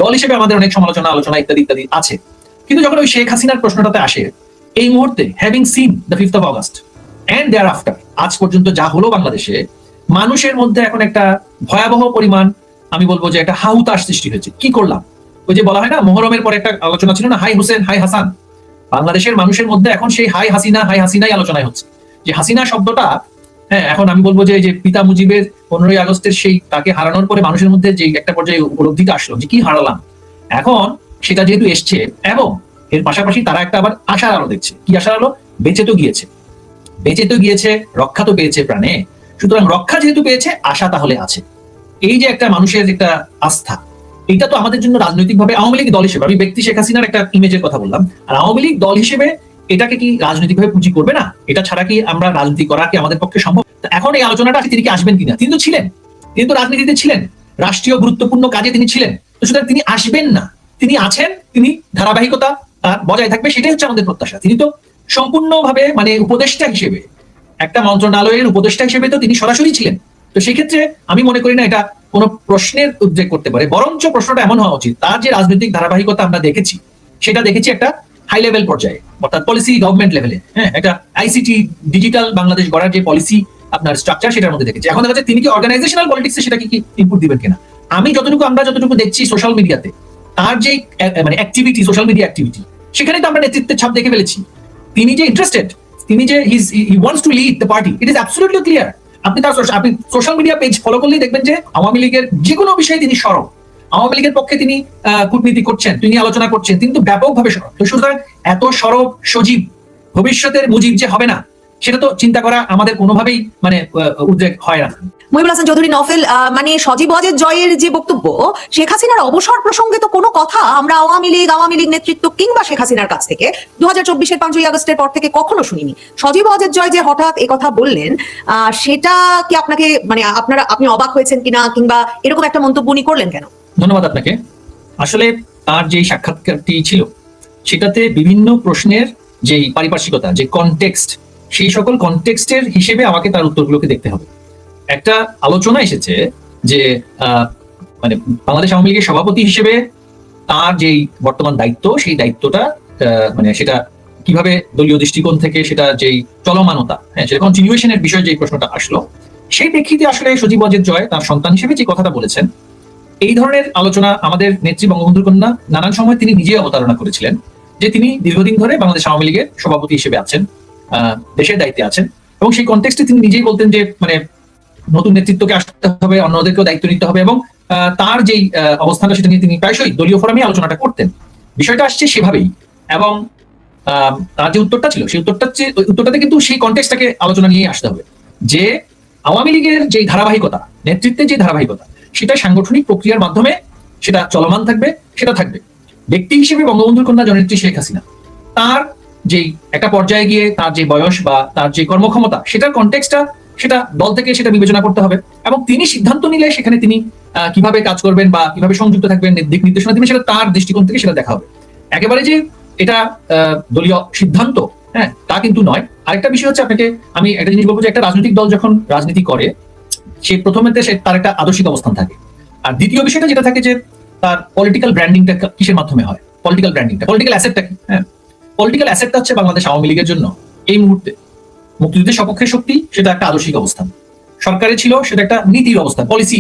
দল হিসেবে আমাদের অনেক সমালোচনা আলোচনা ইত্যাদি ইত্যাদি আছে, কিন্তু যখন ওই শেখ হাসিনার প্রশ্নটাতে আসে, এই মুহূর্তে having seen the 5th of August and thereafter, আজ পর্যন্ত যা হলো বাংলাদেশে, মানুষের মধ্যে এখন একটা ভয়াবহ পরিমাণ, আমি বলবো যে একটা হাহুতাশ সৃষ্টি হয়েছে। কি করলাম? ওই যে বলা হয় না, মোহরমের পরে একটা আলোচনা ছিল না, হাই হোসেন হাই হাসান। বাংলাদেশের মানুষের মধ্যে এখন সেই হাই হাসিনাই আলোচনায় হচ্ছে। যে হাসিনা শব্দটা, হ্যাঁ, এখন আমি বলবো যে পিতা মুজিবের 15ই আগস্টের সেই তাকে হারানোর পরে মানুষের মধ্যে যে একটা পর্যায়ে উপলব্ধিটা আসলো যে কি হারালাম, এখন সেটা যেহেতু এসছে, এবং এর পাশাপাশি তারা একটা আবার আশার আলো দেখছে। কি আশার আলো? বেঁচে তো গিয়েছে, রক্ষা তো পেয়েছে প্রাণে, সুতরাং রক্ষা যেহেতু পেয়েছে, আশা তাহলে আছে। এই যে একটা মানুষের একটা আস্থা, এটা তো আমাদের জন্য রাজনৈতিকভাবে, আওয়ামী লীগ দল হিসেবে, আমি ব্যক্তি শেখ হাসিনার একটা ইমেজের কথা বললাম, আর আওয়ামী লীগ দল হিসেবে এটাকে কি রাজনৈতিকভাবে পুঁজি করবে না? এটা ছাড়া কি আমরা রাজনীতি করা কি আমাদের পক্ষে সম্ভব? এখন এই আলোচনাটা তিনি কি আসবেন কিনা, তিনি তো ছিলেন, তিনি তো রাজনীতিতে ছিলেন, রাষ্ট্রীয় গুরুত্বপূর্ণ কাজে তিনি ছিলেন, তো সুতরাং তিনি আসবেন না, তিনি আছেন, তিনি ধারাবাহিকতা বজায় থাকবে, সেটাই হচ্ছে আমাদের প্রত্যাশা। তিনি তো সম্পূর্ণভাবে মানে উপদেষ্টা হিসেবে, একটা মন্ত্রণালয়ের উপদেষ্টা হিসেবে তো তিনি সরাসরি ছিলেন। তো সেই ক্ষেত্রে আমি মনে করি না এটা কোনো প্রশ্নের উদ্রেক করতে পারে, বরঞ্চ প্রশ্নটা এমন হওয়া উচিত, তার যে রাজনৈতিক ধারাবাহিকতা আমরা দেখেছি, সেটা দেখেছি একটা হাই লেভেল পর্যায়ে, অর্থাৎ পলিসি গভর্নমেন্ট লেভেলে, হ্যাঁ, একটা আইসিটি ডিজিটাল বাংলাদেশ গড়ার যে পলিসি আপনার স্ট্রাকচার, সেটার মধ্যে দেখেছি। এখন দেখা যাচ্ছে তিনি কি অর্গানাইজেশনাল পলিটিক্সে সেটা কি ইনপুট দিবেন কিনা। আমরা যতটুকু দেখছি সোশ্যাল মিডিয়াতে, তার যে মানে অ্যাক্টিভিটি, সোশ্যাল মিডিয়া অ্যাক্টিভিটি, সেখানে তো আমরা নেতৃত্বের ছাপ দেখে ফেলেছি। তিনি যে ইন্টারেস্টেড, তিনি যে he wants to lead the party, it is absolutely clear. আপনি সোশ্যাল মিডিয়া পেজ ফলো করলেই দেখবেন যে আওয়ামী লীগের যে কোনো বিষয়ে তিনি সরব, আওয়ামী লীগের পক্ষে তিনি কূটনীতি করছেন, তিনি আলোচনা করছেন, কিন্তু ব্যাপকভাবে সরব। তো সুতরাং এত সরব সজীব ভবিষ্যতের মুজিব যে হবে না, সেটা তো চিন্তা করা আমাদের কোনোভাবেই মানে উদ্রেক হয় না। মহিবুল হাসান চৌধুরী নফেল, মানে সজীব ওয়াজেদ জয়ের যে বক্তব্য, শেখ হাসিনার অবসর প্রসঙ্গে তো কোনো কথা আমরা আওয়ামী লীগ নেতৃত্ব কিংবা শেখ হাসিনার কাছ থেকে 2024-এর 5ই আগস্টের পর থেকে কখনো শুনিনি। সজীব ওয়াজেদ জয় যে হঠাৎ কথা বললেন, সেটা কি আপনাকে মানে আপনি অবাক হয়েছেন কিনা, কিংবা এরকম একটা মন্তব্য উনি করলেন কেন? ধন্যবাদ আপনাকে। আসলে তার যে সাক্ষাৎকারটি ছিল, সেটাতে বিভিন্ন প্রশ্নের যে পারিপার্শ্বিকতা, যে কনটেক্সট, সেই সকল কনটেক্সটের হিসেবে আমাকে তার উত্তরগুলোকে দেখতে হবে। একটা আলোচনা এসেছে যে মানে বাংলাদেশ আওয়ামী লীগের সভাপতি হিসেবে তার যেই বর্তমান দায়িত্ব, সেই দায়িত্বটা মানে সেটা কিভাবে দলীয় দৃষ্টিকোণ থেকে সেটা যেই চলমানতা, হ্যাঁ, সেটা কন্টিনিউয়েশনের বিষয়ে যে প্রশ্নটা আসলো, সেই প্রেক্ষিতে আসলে সজীব ওয়াজেদ জয় তার সন্তান হিসেবে যে কথাটা বলেছেন, এই ধরনের আলোচনা আমাদের নেত্রী বঙ্গবন্ধুর কন্যা নানান সময় তিনি নিজেই অবতারণা করেছিলেন, যে তিনি দীর্ঘদিন ধরে বাংলাদেশ আওয়ামী লীগের সভাপতি হিসেবে আছেন, দেশের দায়িত্বে আছেন, এবং সেই কনটেক্সটে তিনি নিজেই বলতেন যে মানে নতুন নেতৃত্বকে আসতে হবে, অন্যদেরকেও দায়িত্ব নিতে হবে, এবং তার যেই অবস্থানটা সেটা নিয়ে তিনি প্রায়শই দলীয় ফোরামে আলোচনাটা করতেন। বিষয়টা আসছে সেভাবেই, এবং তার যে উত্তরটা ছিল, সেই উত্তরটাতে কিন্তু সেই কনটেক্সটটাকে আলোচনা নিয়ে আসতে হবে, যে আওয়ামী লীগের যে ধারাবাহিকতা, নেতৃত্বের যে ধারাবাহিকতা, সেটা সাংগঠনিক প্রক্রিয়ার মাধ্যমে সেটা চলমান থাকবে, সেটা থাকবে। ব্যক্তি হিসেবে বঙ্গবন্ধুর কন্যা জননেত্রী শেখ হাসিনা, তার যেই একটা পর্যায়ে গিয়ে তার যে বয়স বা তার যে কর্মক্ষমতা, সেটার কনটেক্সটটা সেটা দল থেকে সেটা বিবেচনা করতে হবে, এবং তিনি সিদ্ধান্ত নিলে সেখানে তিনি কিভাবে কাজ করবেন বা কিভাবে সংযুক্ত থাকবেন, দিক নির্দেশনা দিবেন, সেটা তার দৃষ্টিকোণ থেকে সেটা দেখা হবে। একেবারে যে এটা দলীয় সিদ্ধান্ত, হ্যাঁ, তা কিন্তু নয়। আরেকটা বিষয় হচ্ছে, আপনাকে আমি একটা জিনিস বলবো, যে একটা রাজনৈতিক দল যখন রাজনীতি করে, সে প্রথমেতে তার একটা আদর্শিক অবস্থান থাকে, আর দ্বিতীয় বিষয়টা যেটা থাকে যে তার পলিটিক্যাল ব্র্যান্ডিংটা কিসের মাধ্যমে হয়, পলিটিক্যাল ব্র্যান্ডিংটা, পলিটিক্যাল অ্যাসেটটা কি। হ্যাঁ, পলিটিক্যাল অ্যাসেটটা হচ্ছে বাংলাদেশ আওয়ামী লীগের জন্য এই মুহূর্তে মুক্তিযুদ্ধের সপক্ষে শক্তি, সেটা একটা আদর্শিক অবস্থান, সরকারে ছিল সেটা একটা নীতির অবস্থান, পলিসি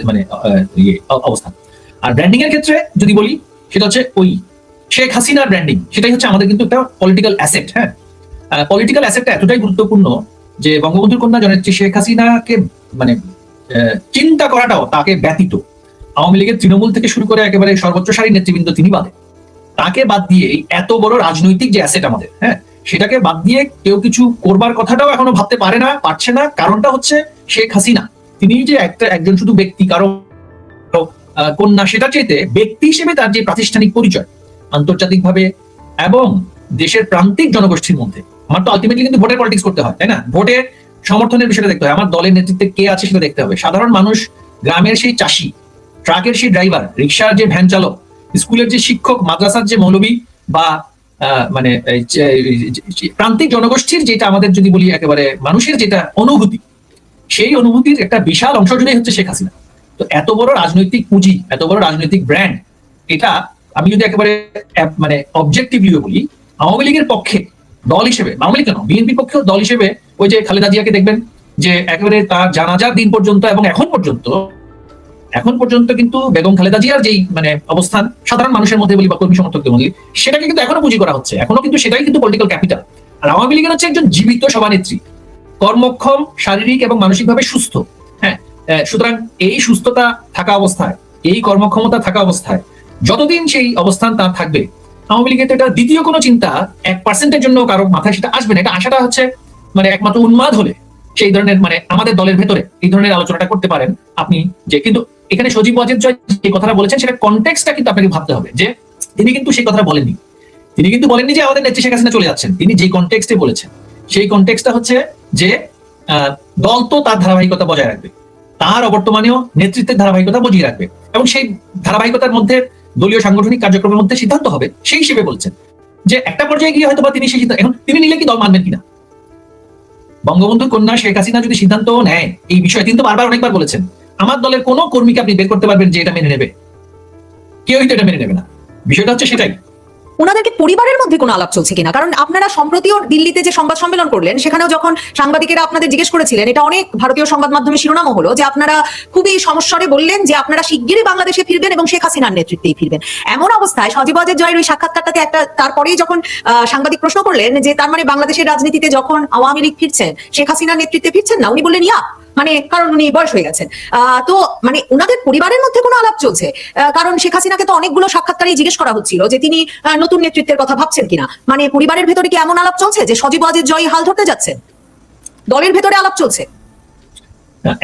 মানে অবস্থান। আর ব্র্যান্ডিং এর ক্ষেত্রে যদি বলি, সেটা হচ্ছে ওই শেখ হাসিনার ব্র্যান্ডিং, সেটাই হচ্ছে আমাদের কিন্তু একটা পলিটিক্যাল অ্যাসেট। হ্যাঁ, পলিটিক্যাল অ্যাসেটটা এতটাই গুরুত্বপূর্ণ যে বঙ্গবন্ধুর কন্যা জননেত্রী শেখ হাসিনাকে মানে চিন্তা করাটাও তাকে ব্যতীত, আওয়ামী লীগের তৃণমূল থেকে শুরু করে একেবারে সর্বোচ্চ সারির নেতৃবৃন্দ তিনি বাদে, তাকে বাদ দিয়ে এত বড় রাজনৈতিক যে অ্যাসেট আমাদের, হ্যাঁ, সেটাকে বাদ দিয়ে কেউ কিছু করবার কথাটাও এখনো ভাবতে পারছে না। কারণটা হচ্ছে শেখ হাসিনা, তিনি যে একজন শুধু ব্যক্তি, কারো কন্যা, সেটা চাইতে ব্যক্তি হিসেবে তার যে প্রাতিষ্ঠানিক পরিচয় আন্তর্জাতিকভাবে এবং দেশের প্রান্তিক জনগোষ্ঠীর মধ্যে, আমার তো আলটিমেটলি কিন্তু ভোটের পলিটিক্স করতে হয়, তাই না? ভোটের সমর্থনের বিষয়টা দেখতে হয়, আমার দলের নেতৃত্বে কে আছে সেটা দেখতে হবে। সাধারণ মানুষ, গ্রামের সেই চাষি, ট্রাকের সেই ড্রাইভার, রিক্সার যে ভ্যান চালক, স্কুলের যে শিক্ষক, মাদ্রাসার যে মৌলবী, বা মানে প্রান্তিক জনগোষ্ঠীর যেটা আমাদের যদি বলি একেবারে মানুষের যেটা অনুভূতি, সেই অনুভূতির একটা বিশাল অংশ জুড়ে হচ্ছে শেখ হাসিনা। তো এত বড় রাজনৈতিক পুঁজি, এত বড় রাজনৈতিক ব্র্যান্ড, এটা আমি যদি একেবারে মানে অবজেক্টিভলি বলি, আওয়ামী লীগের পক্ষে দল হিসেবে, আওয়ামী লীগ কেন, বিএনপির পক্ষেও দল হিসেবে ওই যে খালেদা জিয়াকে দেখবেন যে একেবারে তার জানাজার দিন পর্যন্ত এবং এখন পর্যন্ত কিন্তু বেগম খালেদা জিয়ার যেই মানে অবস্থান সাধারণ মানুষের মধ্যে বলি বা কর্মী সমর্থকদের মধ্যে, সেটাকে কিন্তু এখনো পুঁজি করা হচ্ছে, এখনো কিন্তু সেটাই কিন্তু পলিটিক্যাল ক্যাপিটাল। আর আওয়ামী লীগের হচ্ছে একজন জীবিত সভানেত্রী, কর্মক্ষম, শারীরিক এবং মানসিকভাবে সুস্থ। হ্যাঁ, সুতরাং এই সুস্থতা থাকা অবস্থায়, এই কর্মক্ষমতা থাকা অবস্থায় যতদিন সেই অবস্থান তার থাকবে, আওয়ামী লীগের তো এটা দ্বিতীয় কোনো চিন্তা 1% জন্য কারো মাথায় সেটা আসবে না। এটা আশাটা হচ্ছে মানে একমাত্র উন্মাদ হলে সেই ধরনের মানে আমাদের দলের ভেতরে এই ধরনের আলোচনাটা করতে পারেন আপনি। যে কিন্তু এখানে সজীব ওয়াজেদ জয় যে কথাটা বলেছেন সেটা কনটেক্সটটা কিন্তু আপনাকে ভাবতে হবে, যে তিনি কিন্তু সেই কথাটা বলেননি। তিনি কিন্তু বলেননি যে আমাদের নেত্রী শেখ হাসিনা চলে যাচ্ছেন। তিনি যে কনটেক্সটে বলেছেন সেই কনটেক্সটটা হচ্ছে যে দল তো তার ধারাবাহিকতা বজায় রাখবে, তার অবর্তমানেও নেতৃত্বের ধারাবাহিকতা বজিয়ে রাখবে, এবং সেই ধারাবাহিকতার মধ্যে দলীয় সাংগঠনিক কার্যক্রমের মধ্যে সিদ্ধান্ত হবে, সেই হিসেবে বলছেন যে একটা পর্যায়ে গিয়ে হয়তো বা তিনি সেই সিদ্ধান্ত, এখন তিনি নিলে কি দল মানবেন কিনা, বঙ্গবন্ধু কন্যা শেখ হাসিনা যদি সিদ্ধান্ত নেয় এই বিষয়ে, তিনি তো বারবার অনেকবার বলেছেন আমার দলের কোনো কর্মীকে আপনি বের করতে পারবেন যে এটা মেনে নেবে, কেউই তো এটা মেনে নেবে না। বিষয়টা হচ্ছে সেটাই। ওনাদেরকে পরিবারের মধ্যে কোনো আলাপ চলছে কিনা? কারণ আপনারা সম্প্রতিও দিল্লিতে যে সংবাদ সম্মেলন করলেন, সেখানেও যখন সাংবাদিকেরা আপনাদের জিজ্ঞেস করেছিলেন, এটা অনেক ভারতীয় সংবাদ মাধ্যমে শিরোনামও হলো যে আপনারা খুবই সমস্যারে বললেন যে আপনারা শিগগিরই বাংলাদেশে ফিরবেন এবং শেখ হাসিনার নেতৃত্বেই ফিরবেন। এমন অবস্থায় সজীব ওয়াজেদ জয়ের ওই সাক্ষাৎকারটাতে একটা তারপরেই যখন সাংবাদিক প্রশ্ন করলেন যে তার মানে বাংলাদেশের রাজনীতিতে যখন আওয়ামী লীগ ফিরছেন, শেখ হাসিনার নেতৃত্বে ফিরছেন না, উনি বললেন ইয়া, মানে কারণ উনি বয়স হয়ে গেছেন। তো মানে ওনাদের পরিবারের মধ্যে কোনো আলাপ চলছে? কারণ শেখ হাসিনাকে তো অনেকগুলো সাক্ষাৎকারেই জিজ্ঞেস করা হচ্ছিল যে তিনি নতুন নেতৃত্বের কথা ভাবছেন কিনা। মানে পরিবারের ভেতরে কি এমন আলাপ চলছে যে সজীব ওয়াজেদ জয় হাল ধরতে যাচ্ছেন? দলের ভেতরে আলাপ চলছে?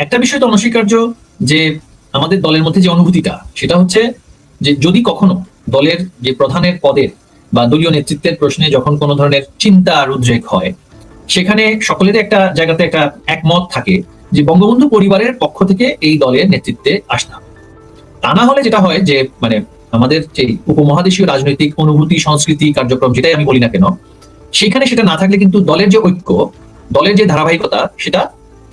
একটা বিষয় তো অনস্বীকার্য যে আমাদের দলের মধ্যে যে অনুভূতিটা, সেটা হচ্ছে যে যদি কখনো দলের যে প্রধানের পদের বা দলীয় নেতৃত্বের প্রশ্নে যখন কোনো ধরনের চিন্তা আর উদ্রেক হয়, সেখানে সকলের একটা জায়গাতে একটা একমত থাকে যে বঙ্গবন্ধু পরিবারের পক্ষ থেকে এই দলের নেতৃত্বে আসতে হবে। তা না হলে যেটা হয় যে মানে আমাদের যে উপমহাদেশীয় রাজনৈতিক অনুভূতি, সংস্কৃতি, কার্যক্রম, যেটাই আমি বলি না কেন, সেখানে সেটা না থাকলে কিন্তু দলের যে ঐক্য, দলের যে ধারাবাহিকতা, সেটা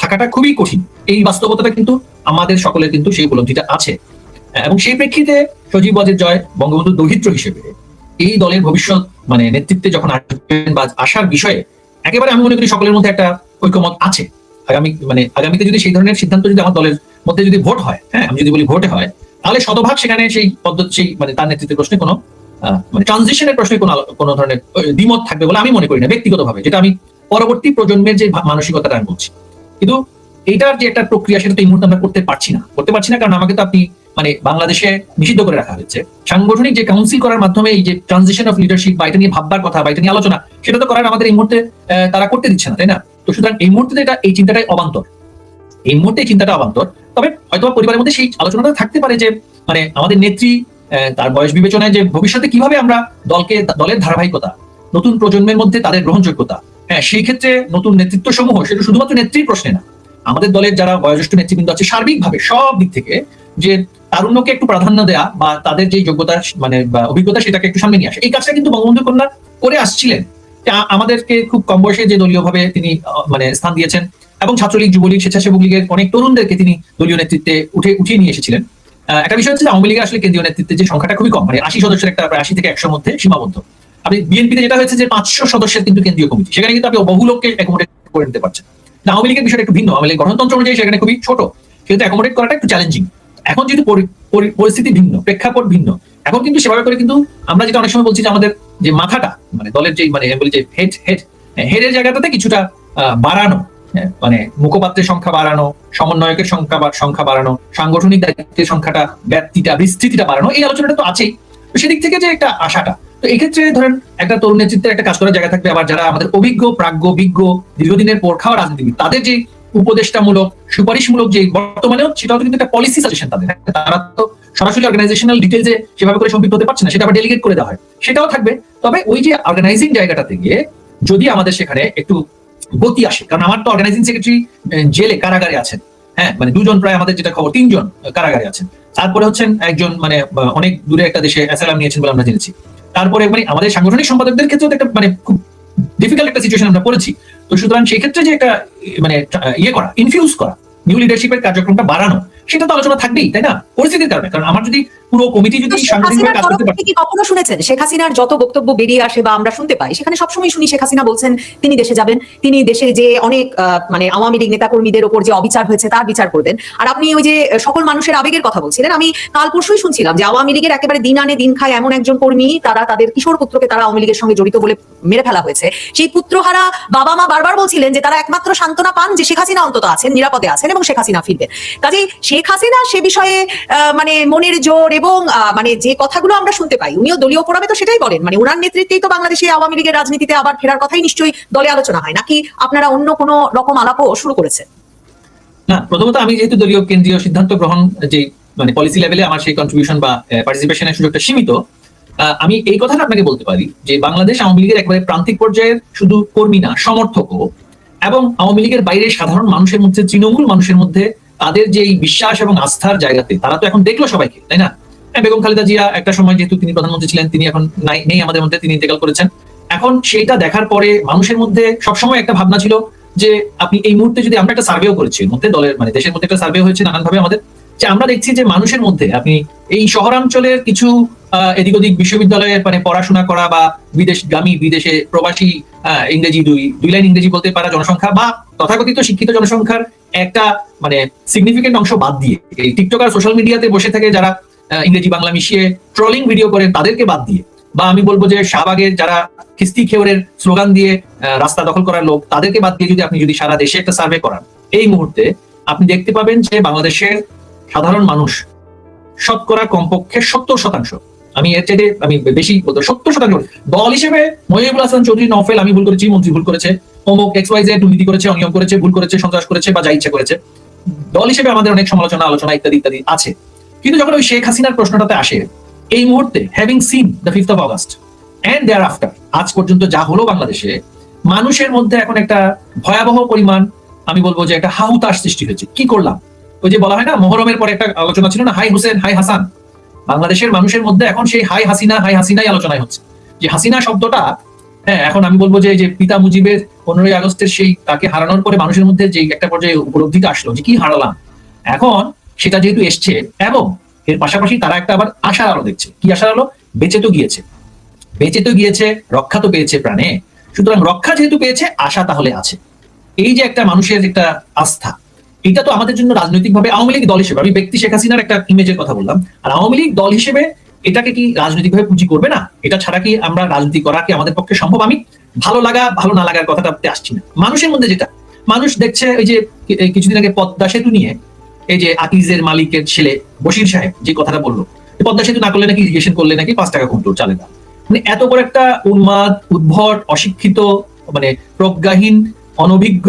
থাকাটা খুবই কঠিন। এই বাস্তবতাটা কিন্তু আমাদের সকলের কিন্তু সেই উপলব্ধিটা আছে, এবং সেই প্রেক্ষিতে সজীব ওয়াজেদ জয় বঙ্গবন্ধুর দৌহিত্র হিসেবে এই দলের ভবিষ্যৎ মানে নেতৃত্বে যখন আসবেন বা আসার বিষয়ে একেবারে আমি মনে করি সকলের মধ্যে একটা ঐক্যমত আছে। আগামীতে যদি সেই ধরনের সিদ্ধান্ত যদি আমার দলের মধ্যে যদি ভোট হয়, হ্যাঁ আমি যদি বলি ভোটে হয়, তাহলে শতভাগ সেখানে সেই পদ্ধতি, সেই মানে তার নেতৃত্বের প্রশ্নে কোনো মানে ট্রানজিশনের প্রশ্নে কোনো ধরনের দ্বিমত থাকবে বলে আমি মনে করি না ব্যক্তিগতভাবে, যেটা আমি পরবর্তী প্রজন্মের যে মানসিকতাটা আমি বলছি। কিন্তু এইটার যে একটা প্রক্রিয়া, সেটা তো এই মুহূর্তে আমরা করতে পারছি না, কারণ আমাকে তো আপনি মানে বাংলাদেশে নিষিদ্ধ করে রাখা হয়েছে। সাংগঠনিক যে কাউন্সিল করার মাধ্যমে এই যে ট্রানজিশন অফ লিডারশিপ বা এটা নিয়ে ভাববার কথা বা এটা নিয়ে আলোচনা, সেটা তো করার আমাদের এই মুহূর্তে তারা করতে দিচ্ছে না, তাই না? তো সুতরাং এই মুহূর্তে এই চিন্তাটাই অবান্তর, এই মুহূর্তে এই চিন্তাটা অবান্তর। তবে হয়তো পরিবারের মধ্যে সেই আলোচনাটা থাকতে পারে যে মানে আমাদের নেত্রী তার বয়স বিবেচনায় যে ভবিষ্যতে কিভাবে আমরা দলের ধারাবাহিকতা, নতুন প্রজন্মের মধ্যে তাদের গ্রহণযোগ্যতা, হ্যাঁ সেই ক্ষেত্রে নতুন নেতৃত্ব সমূহ, সেটা শুধুমাত্র নেত্রীর প্রশ্নে না, আমাদের দলের যারা বয়োজ্যেষ্ঠ নেতৃবৃন্দ আছে সার্বিকভাবে সব দিক থেকে যে তারুণ্যকে একটু প্রাধান্য দেয়া বা তাদের যে যোগ্যতা মানে বা অভিজ্ঞতা, সেটাকে একটু সামনে নিয়ে আসে, এই কাজটা কিন্তু বঙ্গবন্ধু কন্যা করে আসছিলেন। আমাদেরকে খুব কম বয়সে যে দলীয় ভাবে তিনি মানে স্থান দিয়েছেন, এবং ছাত্রলীগ, যুবলীগ, স্বেচ্ছাসেবক লীগের অনেক তরুণদেরকে তিনি দলীয় নেতৃত্বে উঠিয়ে নিয়ে এসেছিলেন। একটা বিষয় হচ্ছে আওয়ামী লীগের আসলে কেন্দ্রীয় নেতৃত্বের যে সংখ্যাটা খুবই কম, মানে 80 সদস্যের একটা 80 থেকে 100 মধ্যে সীমাবদ্ধ। আপনি বিএনপিতে যেটা হয়েছে যে 500 সদস্যের কিন্তু কেন্দ্রীয় কমিটি, সেখানে কিন্তু আপনি বহু লোককে অ্যাকোমোডেট করে নিতে পারছেন। আওয়ামী লীগের বিষয়টা একটু ভিন্ন, আওয়ামী লীগ গণতন্ত্র অনুযায়ী সেখানে খুবই ছোট, কিন্তু অ্যাকোমোডেট করাটা একটু চ্যালেঞ্জিং। এখন যেহেতু পরিস্থিতি ভিন্ন, প্রেক্ষাপট ভিন্ন, এখন কিন্তু সেভাবে করে কিন্তু আমরা যেটা অনেক সময় বলছি যে আমাদের যে মাথাটা মানে দলের যে মানে বলি যে হেডের জায়গাটাতে কিছুটা বাড়ানো, মানে মুখপাত্রের সংখ্যা বাড়ানো, সমন্বয়কের সংখ্যা বাড়ানো, সাংগঠনিক দায়িত্বের সংখ্যাটা, ব্যাপ্তিটা, বিস্তৃতিটা বাড়ানো, এই আলোচনাটা তো আছেই। তো সেদিক থেকে যে একটা আশাটা, তো এই ক্ষেত্রে ধরেন একটা তরুণ নেতৃত্বের একটা কাজ করার জায়গা থাকবে। আবার যারা আমাদের অভিজ্ঞ, প্রাজ্ঞ, বিজ্ঞ, দীর্ঘদিনের পর খাওয়া রাজনীতিবিদ, তাদের যে উপদেষ্টামূলক, সুপারিশমূলক যে বর্তমানেও, সেটাও কিন্তু একটা পলিসি সাজেশন তাদের, তারা তো সরাসরি অর্গানাইজেশনাল ডিটেইলসে সেভাবে করে সম্পৃক্ত হতে পারছে না, সেটা আবার ডেলিগেট করে দেওয়া হয়, সেটাও থাকবে। তবে ওই যে অর্গানাইজিং জায়গাটাতে গিয়ে যদি আমাদের সেখানে একটু গতি আসে, কারণ আমার তো অর্গানাইজিং সেক্রেটারি জেলে কারাগারে আছেন, হ্যাঁ মানে 2 জন, প্রায় আমাদের যেটা খবর 3 জন কারাগারে আছেন, তারপরে হচ্ছেন একজন মানে অনেক দূরে একটা দেশে অ্যাসাইলাম নিয়েছেন বলে আমরা জেনেছি। তারপরে মানে আমাদের সাংগঠনিক সম্পাদকদের ক্ষেত্রে একটা মানে খুব ডিফিকাল্ট একটা সিচুয়েশন আমরা পড়েছি। তো সুতরাং সেই ক্ষেত্রে যে একটা মানে ইয়ে করা, ইনফিউজ করা, নিউ লিডারশিপের কার্যক্রমটা বাড়ানো, সেটা তো আলোচনা থাকবেই, তাই না, পরিস্থিতির কারণে। কারণ আমার যদি পুরো কমিটি যদি শেখ সাংগঠনিকভাবে হাসিনার কাজ তরফ করতে পারত। থেকে কি কখনো শুনেছেন শেখ হাসিনার যত বক্তব্য বেরিয়ে আসে বা আমরা শুনতে পাই, সেখানে সবসময় শুনি শেখ হাসিনা বলছেন তিনি দেশে যাবেন, তিনি দেশে যে অনেক মানে আওয়ামী লীগ নেতাকর্মীদের ওপর যে অবিচার হয়েছে তার বিচার করবেন। আর আপনি ওই যে সকল মানুষের আবেগের কথা বলছিলেন, আমি কাল পরশুই শুনছিলাম যে আওয়ামী লীগের একেবারে দিন আনে দিন খায় এমন একজন কর্মী, তারা তাদের কিশোর পুত্রকে তারা আওয়ামী লীগের সঙ্গে জড়িত বলে মেরে ফেলা হয়েছে। সেই পুত্রহারা বাবা মা বারবার বলছিলেন যে তারা একমাত্র সান্ত্বনা পান যে শেখ হাসিনা অন্তত আছেন, নিরাপদে আছেন এবং শেখ হাসিনা ফিরবেন। কাজেই শেখ হাসিনা সে বিষয়ে মানে মনের জোর এবং মানে যে কথাগুলো আমরা শুনতে পাই, উনিও দলীয় ফোরামে তো সেটাই বলেন, মানে ওনার নেতৃত্বেই তো বাংলাদেশে আওয়ামী লীগের রাজনীতিতে আবার ফেরার কথাই নিশ্চয়ই দলে আলোচনা হয়, নাকি আপনারা অন্য কোনো রকম আলাপও শুরু করেছেন? না, প্রথমত আমি যেহেতু দলীয় কেন্দ্রীয় সিদ্ধান্ত গ্রহণ যে মানে পলিসি লেভেলে আমার সেই কন্ট্রিবিউশন বা পার্টিসিপেশনের সুযোগটা সীমিত, আমি এই কথাটা আপনাকে বলতে পারি যে বাংলাদেশ আওয়ামী লীগের একেবারে প্রান্তিক পর্যায়ের শুধু কর্মী না, সমর্থকও এবং আওয়ামী লীগের বাইরে সাধারণ মানুষের মধ্যে, তৃণমূল মানুষের মধ্যে তাদের যে এই বিশ্বাস এবং আস্থার জায়গাতে তারা তো এখন দেখলো সবাইকে, তাই না? বেগম খালেদা জিয়া একটা সময় যেহেতু তিনি প্রধানমন্ত্রী ছিলেন, তিনি এখন নেই আমাদের মধ্যে, তিনি ইন্তেকাল করেছেন। এখন সেইটা দেখার পরে মানুষের মধ্যে সবসময় একটা ভাবনা ছিল যে আপনি এই মুহূর্তে যদি আমরা একটা সার্ভেও করেছি মধ্যে দলের মানে দেশের মধ্যে একটা সার্ভে হয়েছে নানানভাবে আমাদের, যে আমরা দেখছি যে মানুষের মধ্যে আপনি এই শহরাঞ্চলের কিছু এদিক ওদিক বিশ্ববিদ্যালয়ে মানে পড়াশোনা করা বা বিদেশগামী, বিদেশে প্রবাসী, ইংরেজি দুই লাইন ইংরেজি বলতে পারা জনসংখ্যা বা তথাকথিত শিক্ষিত জনসংখ্যার একটা মানে সিগনিফিকেন্ট অংশ বাদ দিয়ে এই টিকটক আর সোশ্যাল মিডিয়াতে বসে থেকে যারা ইংরেজি বাংলা মিশিয়ে ট্রলিং ভিডিও করেন তাদেরকে বাদ দিয়ে, বা আমি বলবো যে শাহবাগের যারা খিস্তি খেওরের স্লোগান দিয়ে রাস্তা দখল করার লোক তাদেরকে বাদ দিয়ে যদি সারা দেশে একটা সার্ভে করান, এই মুহূর্তে আপনি দেখতে পাবেন যে বাংলাদেশের সাধারণ মানুষ শতকরা কমপক্ষে 70%, আমি এর চেয়ে আমি বেশি বলতে 70% দল হিসেবে মহিবুল হাসান চৌধুরী নফেল আমি ভুল করেছি, মন্ত্রী ভুল করেছে, অমুক XYZ দুর্নীতি করেছে, অনিয়ম করেছে, ভুল করেছে, সন্ত্রাস করেছে বা যা ইচ্ছা করেছে, দল হিসেবে আমাদের অনেক সমালোচনা, আলোচনা ইত্যাদি ইত্যাদি আছে। কিন্তু যখন ওই শেখ হাসিনার প্রশ্নটাতে আসে, এই মুহূর্তে having seen the 5th of August and thereafter, আজ পর্যন্ত যা হলো বাংলাদেশে, মানুষের মধ্যে এখন একটা ভয়াবহ পরিমাণ আমি বলবো যে একটা হাহুতাশ সৃষ্টি হয়েছে। কি করলাম? ওই যে বলা হয় না, মোহরমের পরে একটা আলোচনা ছিল না, হাই হোসেন হাই হাসান, বাংলাদেশের মানুষের মধ্যে এখন সেই হাই হাসিনাই আলোচনায় হচ্ছে। যে হাসিনা শব্দটা, হ্যাঁ, এখন আমি বলবো যে পিতা মুজিবের 15ই আগস্টের সেই তাকে হারানোর পরে মানুষের মধ্যে যে একটা পর্যায়ে উপলব্ধিটা আসলো যে কি হারালাম, এখন সেটা যেহেতু এসছে এবং এর পাশাপাশি তারা একটা আবার আশার আলো দেখছে। কি আশার আলো? বেঁচে তো গিয়েছে, রক্ষা তো পেয়েছে প্রাণে, সুতরাং রক্ষা যেহেতু পেয়েছে আশা তাহলে আছে। এই যে একটা মানুষের একটা আস্থা, এটা তো আমাদের জন্য রাজনৈতিকভাবে আওয়ামী লীগ দল হিসেবে, আমি ব্যক্তি শেখ হাসিনার একটা ইমেজের কথা বললাম, আর আওয়ামী লীগ দল হিসেবে এটাকে কি রাজনৈতিকভাবে পুঁজি করবে না? এটা ছাড়া কি আমরা রাজনীতি করা কি আমাদের পক্ষে সম্ভব? আমি ভালো না লাগার কথাটাতে আসছি না, মানুষের মধ্যে যেটা মানুষ দেখছে, ওই যে কিছুদিন আগে পদ্মা সেতু নিয়ে এই যে আকিজের মালিকের ছেলে বশির সাহেব যে কথাটা বললো, পদ্মা সেতু না করলে নাকি ইরিগেশন করলে নাকি 5 টাকা কমতো চালে না, মানে এত বড় একটা উন্মাদ, উদ্ভট, অশিক্ষিত, মানে প্রজ্ঞাহীন, অনভিজ্ঞ,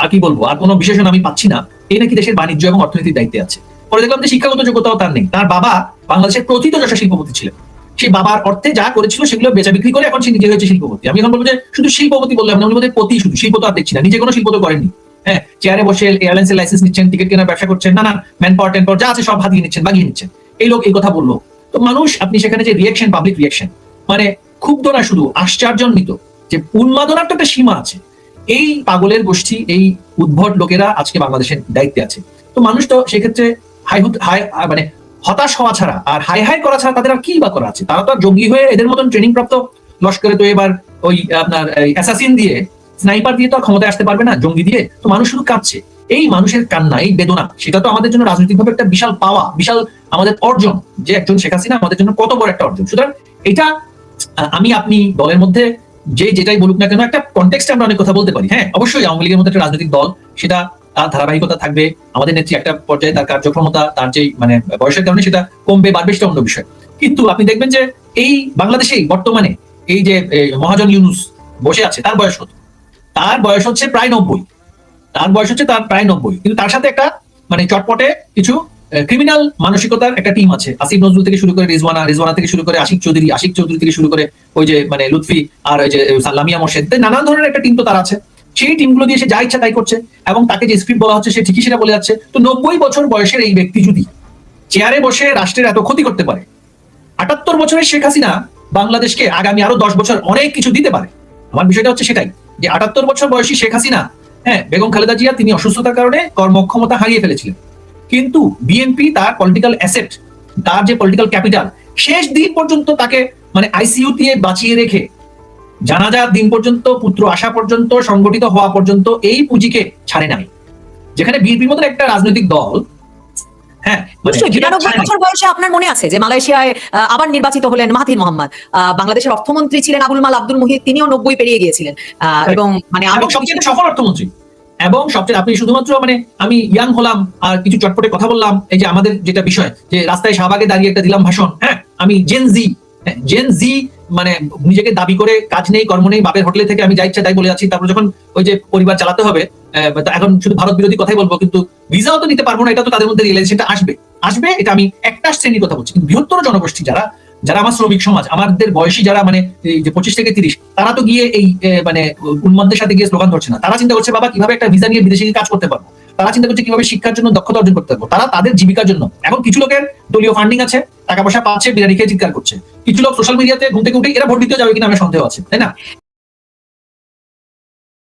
আর কি বলবো, আর কোনো বিশেষণ আমি পাচ্ছি না, এই নাকি দেশের বাণিজ্য এবং অর্থনীতির দায়িত্বে আছে। পরে দেখলাম যে শিক্ষাগত যোগ্যতাও তার নেই। তার বাবা বাংলাদেশের প্রথিতযশা শিল্পপতি ছিলেন, সেই বাবার অর্থে যা করেছিল সেগুলো বেচা বিক্রি করে এখন সে নিজে হয়েছে শিল্পপতি। আমি এখন বলবো যে শুধু শিল্পপতি বললাম না, উনি পতি, শুধু শিল্প তো আর দেখছি না, নিজে কোনো শিল্প তো করেননি। হ্যাঁ, চেয়ারে বসে এয়ারলাইন্সের লাইসেন্স নিচ্ছেন, টিকিট কেনার ব্যবসা করছেন, নানান ম্যান পাওয়ার টেন পাওয়ার যা আছে সব বাগিয়ে নিচ্ছেন। এই লোক এই কথা বললো, তো মানুষ, আপনি সেখানে যে রিয়েকশন, পাবলিক রিয়েকশন, মানে ক্ষুব্ধ না, শুধু আশ্চর্যান্বিত, যে উন্মাদনার তো একটা সীমা আছে। এই পাগলের গোষ্ঠী, এই উদ্ভট লোকেরা আজকে বাংলাদেশের দায়িত্বে আছে। তো মানুষ তো সেক্ষেত্রে মানে হতাশ হওয়া ছাড়া আর হাই করা ছাড়া তাদের আর কি বা করা আছে? তারা তো আর জঙ্গি হয়ে এদের মতন ট্রেনিং প্রাপ্ত লস্করে তো এবার ওই আপনার অ্যাসাসিন দিয়ে, স্নাইপার দিয়ে তো আর ক্ষমতায় আসতে পারবে না, জঙ্গি দিয়ে। তো মানুষ শুধু কাঁদছে। এই মানুষের কান্না, এই বেদনা, সেটা তো আমাদের জন্য রাজনৈতিকভাবে একটা বিশাল পাওয়া, বিশাল আমাদের অর্জন, যে একজন শেখ হাসিনা আমাদের জন্য কত বড় একটা অর্জন। সুতরাং এটা আমি আপনি দলের মধ্যে যেটাই বলুক না কেন, একটা কনটেক্সটে আমরা অনেক কথা বলতে পারি। হ্যাঁ, অবশ্যই আওয়ামী লীগের মধ্যে একটা রাজনৈতিক দল, সেটা তার ধারাবাহিকতা থাকবে, আমাদের নেত্রী একটা পর্যায়ে তার কার্যক্ষমতা, তার যে মানে বয়সের কারণে সেটা কমবে বাড়বে, সেটা অন্য বিষয়। কিন্তু আপনি দেখবেন যে এই বাংলাদেশেই বর্তমানে এই যে মহাজন ইউনুস বসে আছে, তার বয়স কত? তার বয়স হচ্ছে প্রায় 90। কিন্তু তার সাথে একটা মানে চটপটে কিছু ক্রিমিনাল মানসিকতার একটা টিম আছে। আসিফ নজরুল থেকে শুরু করে রিজওয়ানা থেকে শুরু করে আশিক চৌধুরী থেকে শুরু করে ওই যে মানে লুৎফি আর ওই যে লামিয়া মোর্শেদ, নানান ধরনের একটা টিম তো তার আছে। সেই টিমগুলো দিয়ে সে যা ইচ্ছা তাই করছে এবং তাকে যে স্ক্রিপ্ট বলা হচ্ছে সে ঠিকই সেটা বলে যাচ্ছে। তো 90 বছর বয়সের এই ব্যক্তি যদি চেয়ারে বসে রাষ্ট্রের এত ক্ষতি করতে পারে, 78 বছরের শেখ হাসিনা বাংলাদেশকে আগামী আরো 10 বছর অনেক কিছু দিতে পারে। আমার বিষয়টা হচ্ছে সেটাই, যে 78 বছর বয়সী শেখ হাসিনা, হ্যাঁ, বেগম খালেদা জিয়া তিনি অসুস্থতার কারণে কর্মক্ষমতা হারিয়ে ফেলেছিলেন, কিন্তু বিএনপি তার পলিটিক্যাল অ্যাসেট, তার যে পলিটিক্যাল ক্যাপিটাল, শেষ দিন পর্যন্ত তাকে মানে আইসিইউ দিয়ে বাঁচিয়ে রেখে জানাজার দিন পর্যন্ত, পুত্র আসা পর্যন্ত, সংগঠিত হওয়া পর্যন্ত এই পুঁজিকে ছাড়ে নাই। যেখানে বিএনপির মতো একটা রাজনৈতিক দল, হ্যাঁ নিশ্চয়ই 92 বছর বয়সে আপনার মনে আছে যে মালয়েশিয়ায় আবার নির্বাচিত হলেন মাহাথির মোহাম্মদ, বাংলাদেশের অর্থমন্ত্রী ছিলেন আবুল মাল আব্দুল মুহিত, তিনিও 90 পেরিয়ে গিয়েছিলেন, এবং মানে এবং সবচেয়ে সফল অর্থমন্ত্রী, এবং সবচেয়ে আপনি শুধুমাত্র মানে আমি ইয়াং হলাম আর কিছু চটপটে কথা বললাম, এই যে আমাদের যেটা বিষয় যে রাস্তায় শাহবাগে দাঁড়িয়ে একটা দিলাম ভাষণ, হ্যাঁ আমি জেন জি মানে নিজেকে দাবি করে কাজ নেই কর্ম নেই, বাপের হোটেলে থেকে আমি যা ইচ্ছা তাই বলে যাচ্ছি, তারপর যখন ওই যে পরিবার চালাতে হবে, এখন শুধু ভারত বিরোধী কথাই বলবো, কিন্তু ভিসাও তো নিতে পারবো না, এটা তো তাদের মধ্যে রিয়েলাইজেশনটা আসবে। এটা আমি একটা শ্রেণীর কথা বলছি, কিন্তু বৃহত্তর জনগোষ্ঠী যারা আমার শ্রমিক সমাজ, আমাদের বয়সী যারা মানে যে 25 থেকে 30, তারা তো গিয়ে এই মানে উন্মাদদের সাথে গিয়ে স্লোগান ধরছে না। তারা চিন্তা করছে বাবা কিভাবে একটা ভিসা নিয়ে বিদেশে গিয়ে কাজ করতে পারবো, তারা চিন্তা করছে কিভাবে শিক্ষার জন্য দক্ষতা অর্জন করতে পারবো, তারা তাদের জীবিকার জন্য। এখন কিছু লোকের দলীয় ফান্ডিং আছে, টাকা পয়সা পাচ্ছে, বিরিয়ানি খেয়ে চিৎকার করছে, কিছু লোক সোশ্যাল মিডিয়াতে ঘুম থেকে উঠে এরা ভোট দিতে যাবে কিনা আমার সন্দেহ আছে, তাই না?